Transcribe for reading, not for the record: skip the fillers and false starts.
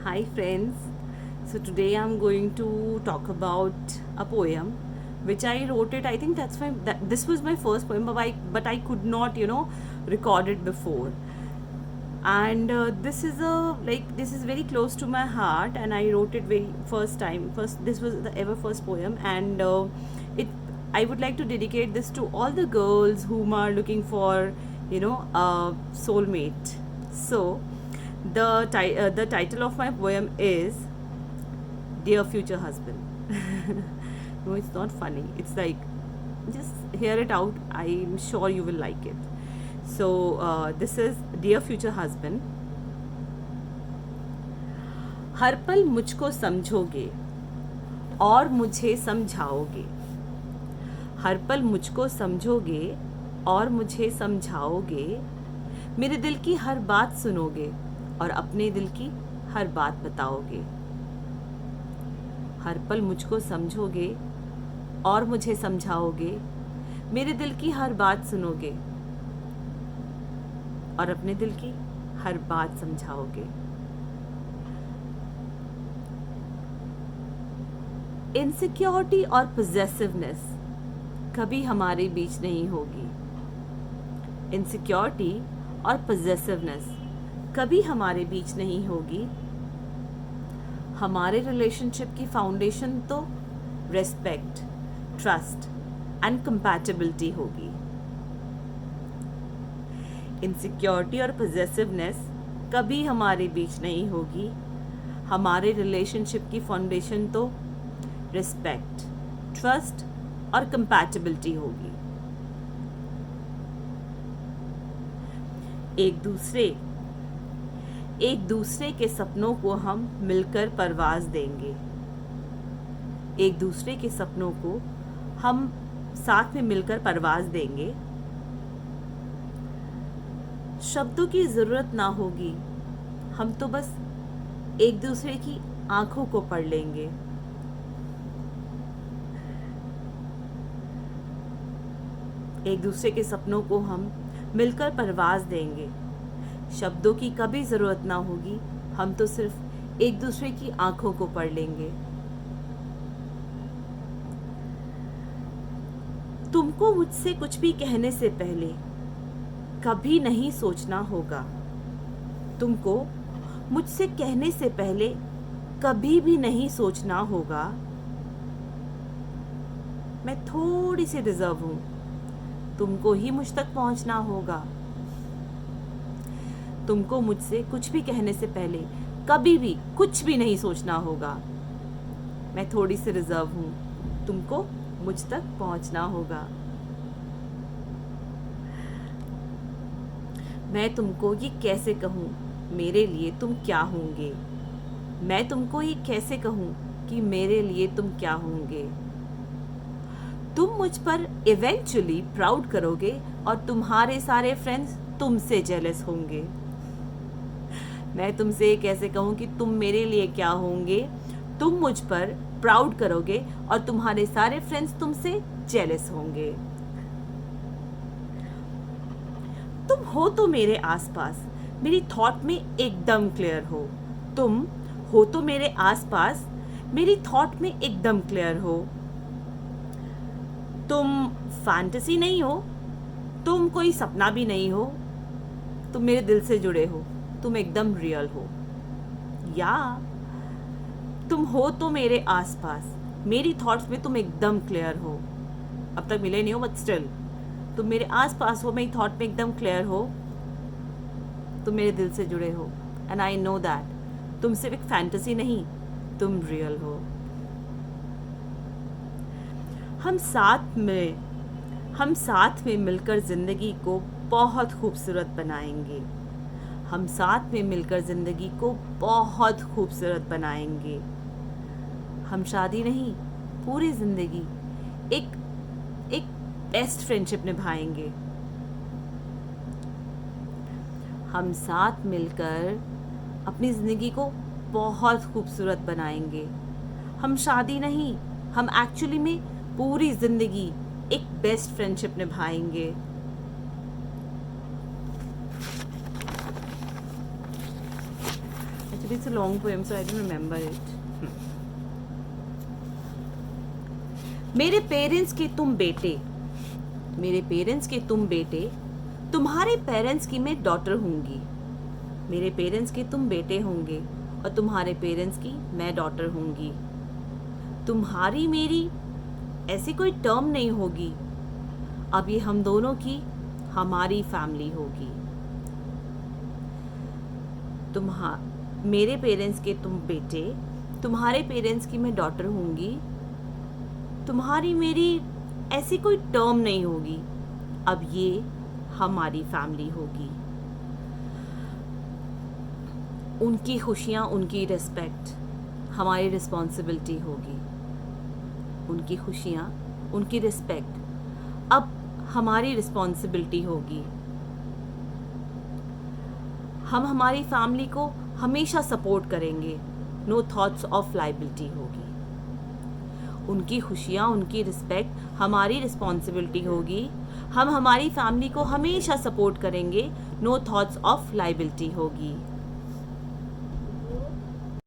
Hi friends. So today I'm going to talk about a poem which I wrote it. I think this was my first poem, but I could not record it before. And this is very close to my heart, and I wrote it very first time. First, this was the ever first poem, and it. I would like to dedicate this to all the girls whom are looking for a soulmate. So the title of my poem is Dear Future Husband. No, it's not funny. It's like, just hear it out. I'm sure you will like it. So this is Dear Future Husband. हर पल मुझको समझोगे और मुझे समझाओगे. हर पल मुझको समझोगे और मुझे समझाओगे. मेरे दिल की हर बात सुनोगे और अपने दिल की हर बात बताओगे. हर पल मुझको समझोगे और मुझे समझाओगे. मेरे दिल की हर बात सुनोगे और अपने दिल की हर बात समझाओगे. इनसिक्योरिटी और पोजेसिवनेस कभी हमारे बीच नहीं होगी. इनसिक्योरिटी और पोजेसिवनेस कभी हमारे बीच नहीं होगी. हमारे रिलेशनशिप की फाउंडेशन तो रेस्पेक्ट, ट्रस्ट एंड कंपैटिबिलिटी होगी. इनसिक्योरिटी और पोजेसिवनेस कभी हमारे बीच नहीं होगी. हमारे रिलेशनशिप की फाउंडेशन तो रिस्पेक्ट, ट्रस्ट और कंपैटिबिलिटी होगी. एक दूसरे के सपनों को हम मिलकर परवाज देंगे. एक दूसरे के सपनों को हम साथ में मिलकर परवाज देंगे. शब्दों की जरूरत ना होगी, हम तो बस एक दूसरे की आंखों को पढ़ लेंगे. एक दूसरे के सपनों को हम मिलकर परवाज देंगे. शब्दों की कभी जरूरत ना होगी, हम तो सिर्फ एक दूसरे की आंखों को पढ़ लेंगे. तुमको मुझसे कुछ भी कहने से पहले कभी नहीं सोचना होगा. तुमको मुझसे कहने से पहले कभी भी नहीं सोचना होगा. मैं थोड़ी सी रिजर्व हूं, तुमको ही मुझ तक पहुंचना होगा. तुमको मुझसे कुछ भी कहने से पहले कभी भी कुछ भी नहीं सोचना होगा. मैं थोड़ी सी रिजर्व हूं, तुमको मुझ तक पहुंचना होगा. मैं तुमको ये कैसे कहूं मेरे लिए तुम क्या होंगे. मैं तुमको ये कैसे कहूं कि मेरे लिए तुम क्या होंगे. तुम मुझ पर इवेंचुअली प्राउड करोगे और तुम्हारे सारे फ्रेंड्स तुमसे जेलस होंगे. मैं तुमसे कैसे कहूं कि तुम मेरे लिए क्या होंगे. तुम मुझ पर प्राउड करोगे और तुम्हारे सारे फ्रेंड्स तुमसे जेलस होंगे. तुम हो तो मेरे आसपास, मेरी थॉट में एकदम क्लियर हो. तुम हो तो मेरे आसपास, मेरी थॉट में एकदम क्लियर हो. तुम फैंटेसी नहीं हो, तुम कोई सपना भी नहीं हो. तुम मेरे दिल से जुड़े हो, तुम एकदम रियल हो. या तुम हो तो मेरे आसपास, मेरी थॉट्स में तुम एकदम क्लियर हो. अब तक मिले नहीं हो, बट स्टिल तुम मेरे आसपास हो, मेरी थॉट में एकदम क्लियर हो. तुम मेरे दिल से जुड़े हो, एंड आई नो दैट तुम सिर्फ एक फैंटेसी नहीं, तुम रियल हो. हम साथ में मिलकर जिंदगी को बहुत खूबसूरत बनाएंगे. हम साथ में मिलकर जिंदगी को बहुत खूबसूरत बनाएंगे. हम शादी नहीं, पूरी जिंदगी एक बेस्ट फ्रेंडशिप निभाएंगे. हम साथ मिलकर अपनी जिंदगी को बहुत खूबसूरत बनाएंगे. हम शादी नहीं, हम एक्चुअली में पूरी जिंदगी एक बेस्ट फ्रेंडशिप निभाएंगे. Actually, it's a long poem, so I don't remember it. मेरे पेरेंट्स के तुम बेटे, मेरे पेरेंट्स के तुम बेटे, तुम्हारे पेरेंट्स की मैं डॉटर होंगी. मेरे पेरेंट्स के तुम बेटे होंगे और तुम्हारे पेरेंट्स की मैं डॉटर होंगी. तुम्हारी मेरी ऐसी कोई टर्म नहीं होगी, अब ये हम दोनों की हमारी फैमिली होगी. मेरे पेरेंट्स के तुम बेटे, तुम्हारे पेरेंट्स की मैं डॉटर होंगी. तुम्हारी मेरी ऐसी कोई टर्म नहीं होगी, अब ये हमारी फैमिली होगी. उनकी खुशियाँ, उनकी रिस्पेक्ट हमारी रिस्पॉन्सिबिलिटी होगी. उनकी खुशियाँ, उनकी रिस्पेक्ट अब हमारी रिस्पॉन्सिबिलिटी होगी. हम हमारी फैमिली को हमेशा सपोर्ट करेंगे. नो थॉट्स ऑफ लाइबिलिटी होगी. उनकी खुशियाँ, उनकी रिस्पेक्ट हमारी रिस्पॉन्सिबिलिटी होगी. हम हमारी फैमिली को हमेशा सपोर्ट करेंगे. नो थॉट्स ऑफ लाइबिलिटी होगी.